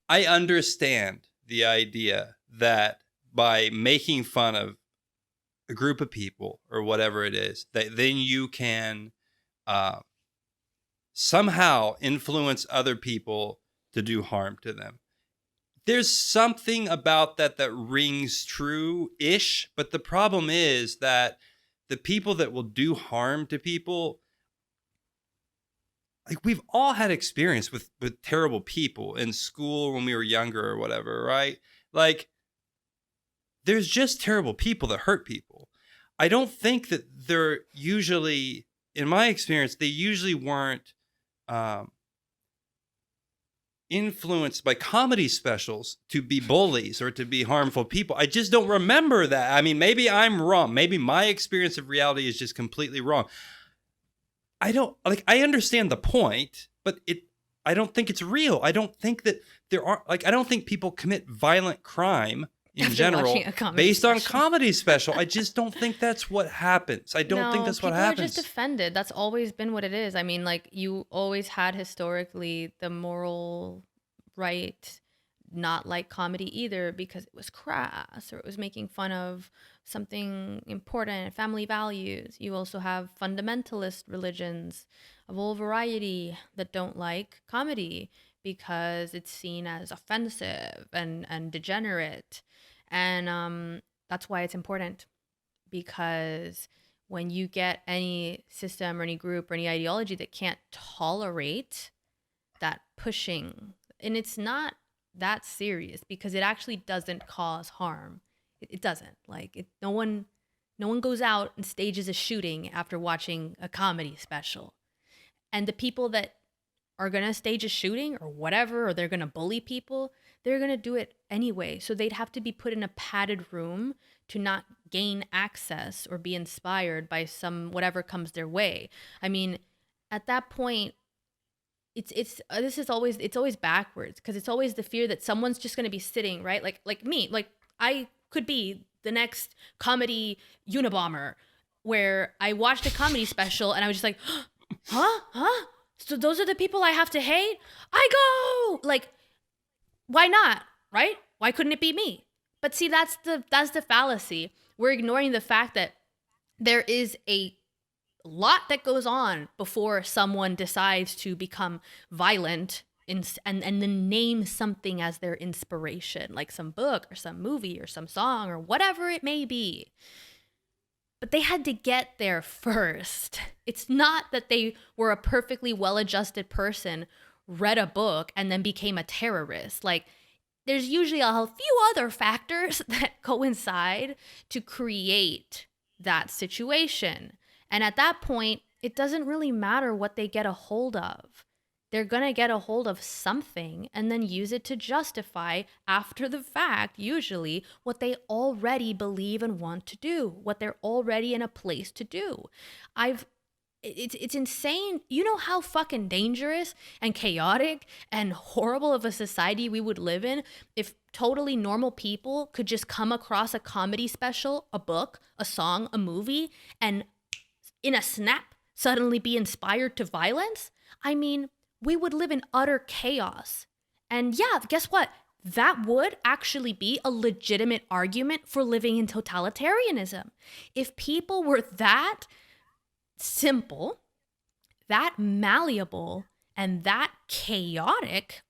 I understand the idea that by making fun of a group of people or whatever it is, that then you can somehow influence other people to do harm to them. There's something about that rings true-ish, but the problem is that the people that will do harm to people, like, we've all had experience with terrible people in school when we were younger or whatever, right? Like, there's just terrible people that hurt people. I don't think that they're usually, in my experience, they usually weren't influenced by comedy specials to be bullies or to be harmful people. I just don't remember that. I mean, maybe I'm wrong. Maybe my experience of reality is just completely wrong. I understand the point, but I don't think it's real. I don't think that I don't think people commit violent crime in general based on comedy special. I just don't think that's what happens. I don't think that's what happens. People are just offended. That's always been what it is. I mean, like, you always had historically the moral right not like comedy either, because it was crass or it was making fun of something important, family values. You also have fundamentalist religions of all variety that don't like comedy because it's seen as offensive and degenerate. And that's why it's important, because when you get any system or any group or any ideology that can't tolerate that pushing, and it's not that serious because it actually doesn't cause harm. It doesn't. Like, no one goes out and stages a shooting after watching a comedy special. And the people that are going to stage a shooting or whatever, or they're going to bully people, they're going to do it anyway. So they'd have to be put in a padded room to not gain access or be inspired by whatever comes their way. I mean, at that point, it's always backwards, because it's always the fear that someone's just going to be sitting, right? Like me, like I could be the next comedy Unabomber, where I watched a comedy special and I was just like, huh? So those are the people I have to hate? I go, like, why not, right? Why couldn't it be me? But see, that's the fallacy. We're ignoring the fact that there is a lot that goes on before someone decides to become violent and then name something as their inspiration, like some book or some movie or some song or whatever it may be. But they had to get there first. It's not that they were a perfectly well-adjusted person, read a book, and then became a terrorist. Like, there's usually a few other factors that coincide to create that situation. And at that point, it doesn't really matter what they get a hold of. They're going to get a hold of something and then use it to justify, after the fact, usually, what they already believe and want to do, what they're already in a place to do. It's insane. You know how fucking dangerous and chaotic and horrible of a society we would live in if totally normal people could just come across a comedy special, a book, a song, a movie, and in a snap suddenly be inspired to violence? I mean, we would live in utter chaos. And yeah, guess what? That would actually be a legitimate argument for living in totalitarianism. If people were that simple, that malleable, and that chaotically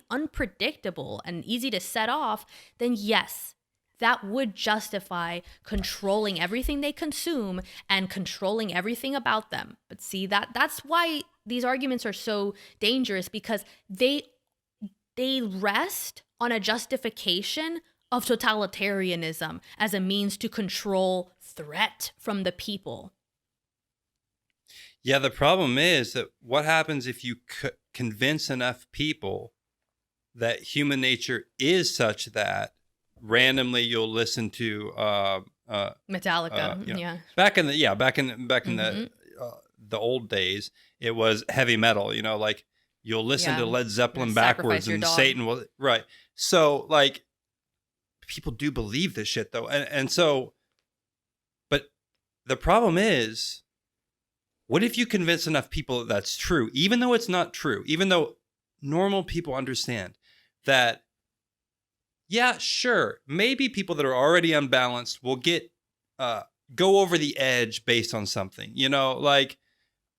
unpredictable and easy to set off, then yes, that would justify controlling everything they consume and controlling everything about them. But see, that's why these arguments are so dangerous, because they rest on a justification of totalitarianism as a means to control threat from the people. Yeah, the problem is that what happens if you convince enough people that human nature is such that randomly you'll listen to Metallica, back in the old days, it was heavy metal, like you'll listen to Led Zeppelin backwards and Satan will, right? So like people do believe this shit though, and so, but the problem is, what if you convince enough people that that's true, even though it's not true, even though normal people understand that, yeah, sure, maybe people that are already unbalanced will go over the edge based on something, like,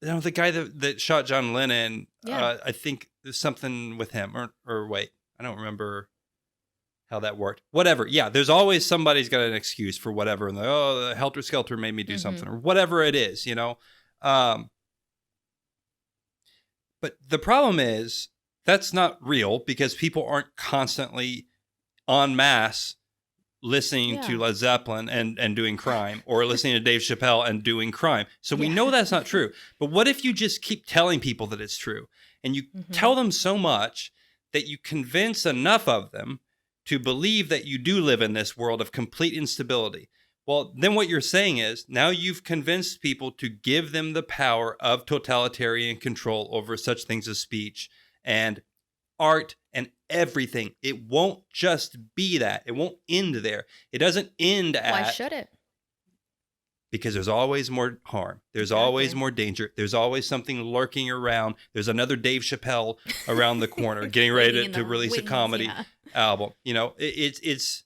the guy that shot John Lennon, Yeah. I think there's something with him, or wait, I don't remember how that worked. Whatever. Yeah, there's always somebody's got an excuse for whatever. And the helter skelter made me do something, or whatever it is, But the problem is that's not real, because people aren't constantly en masse listening to Led Zeppelin and doing crime, or listening to Dave Chappelle and doing crime. So we know that's not true. But what if you just keep telling people that it's true, and you tell them so much that you convince enough of them to believe that you do live in this world of complete instability? Well, then what you're saying is, now you've convinced people to give them the power of totalitarian control over such things as speech and art and everything. It won't just be that. It won't end there. It doesn't end at... Why should it? Because there's always more harm. There's always more danger. There's always something lurking around. There's another Dave Chappelle around the corner getting ready to release a comedy album. It's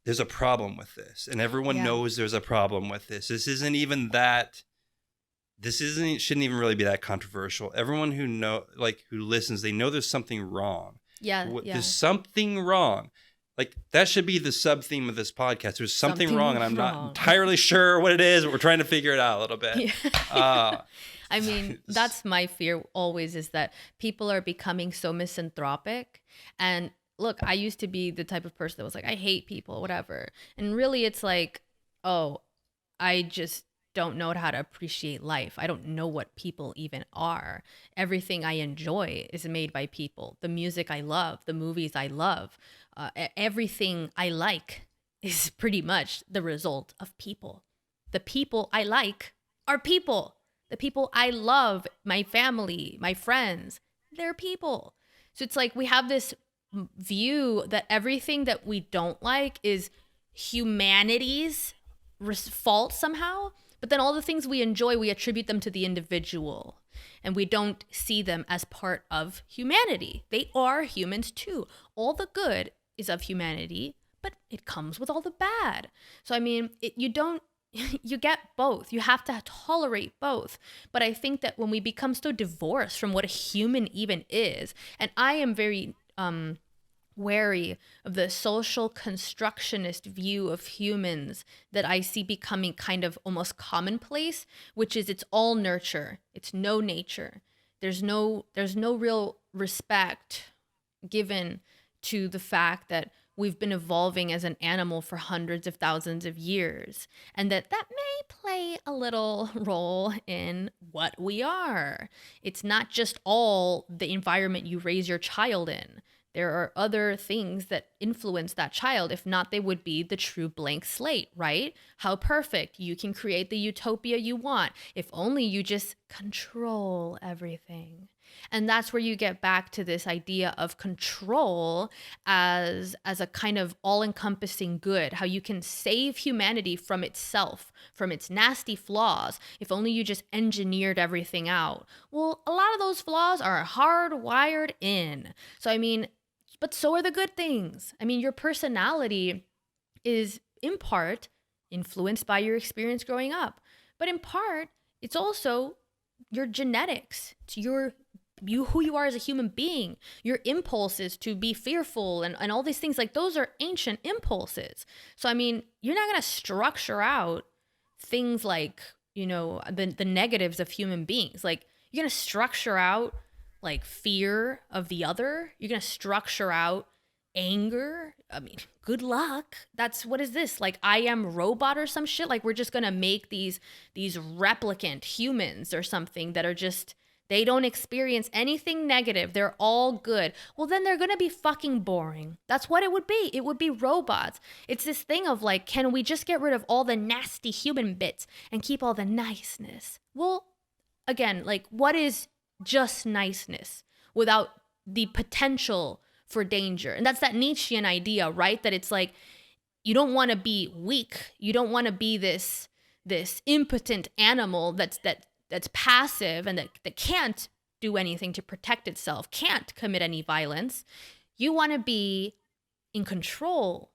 there's a problem with this, and everyone knows there's a problem with this. This isn't even that. Shouldn't even really be that controversial. Everyone who listens, they know there's something wrong. There's something wrong. Like, that should be the sub theme of this podcast. There's something wrong, and I'm not entirely sure what it is, but we're trying to figure it out a little bit. I mean, that's my fear always, is that people are becoming so misanthropic. And look, I used to be the type of person that was like, I hate people, whatever. And really, it's like, oh, I just don't know how to appreciate life. I don't know what people even are. Everything I enjoy is made by people. The music I love, the movies I love, everything I like is pretty much the result of people. The people I like are people. The people I love, my family, my friends, they're people. So it's like we have this view that everything that we don't like is humanity's fault somehow. But then all the things we enjoy, we attribute them to the individual, and we don't see them as part of humanity. They are humans too. All the good is of humanity, but it comes with all the bad. So, I mean, you get both. You have to tolerate both. But I think that when we become so divorced from what a human even is, and I am very wary of the social constructionist view of humans that I see becoming kind of almost commonplace, which is it's all nurture. It's no nature. There's no real respect given to the fact that we've been evolving as an animal for hundreds of thousands of years, and that may play a little role in what we are. It's not just all the environment you raise your child in. There are other things that influence that child. If not, they would be the true blank slate, right? How perfect. You can create the utopia you want. If only you just control everything. And that's where you get back to this idea of control as a kind of all-encompassing good, how you can save humanity from itself, from its nasty flaws, if only you just engineered everything out. Well, a lot of those flaws are hardwired in. So, I mean, but so are the good things. I mean, your personality is in part influenced by your experience growing up, but in part, it's also your genetics. It's who you are as a human being, your impulses to be fearful and all these things. Like, those are ancient impulses. So, I mean, you're not going to structure out things like, the negatives of human beings. Like, you're going to structure out like fear of the other. You're going to structure out anger. I mean, good luck. What is this? Like, I Am Robot or some shit? Like, we're just going to make these replicant humans or something that are just, they don't experience anything negative. They're all good. Well, then they're going to be fucking boring. That's what it would be. It would be robots. It's this thing of like, can we just get rid of all the nasty human bits and keep all the niceness? Well, again, like, what is just niceness without the potential for danger? And that's that Nietzschean idea, right? That it's like, you don't want to be weak. You don't want to be this impotent animal that's passive and that can't do anything to protect itself, can't commit any violence. You want to be in control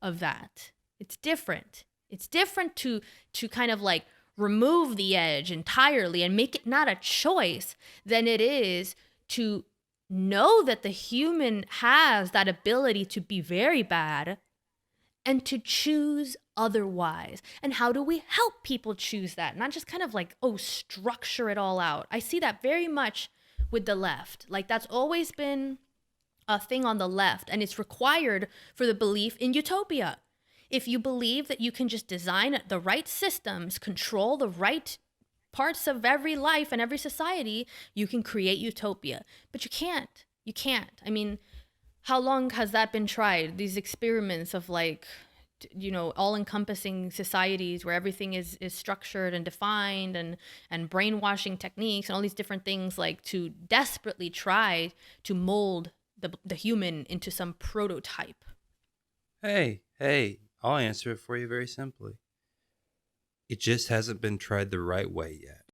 of that. It's different. It's different to kind of like remove the edge entirely and make it not a choice than it is to know that the human has that ability to be very bad and to choose otherwise. And how do we help people choose that? Not just kind of like, oh, structure it all out. I see that very much with the left. Like that's always been a thing on the left, and it's required for the belief in utopia. If you believe that you can just design the right systems, control the right parts of every life and every society, you can create utopia. But you can't. You can't. I mean, how long has that been tried? These experiments of like, you know, all-encompassing societies where everything is structured and defined, and brainwashing techniques and all these different things, like to desperately try to mold the human into some prototype. Hey, I'll answer it for you very simply. It just hasn't been tried the right way yet.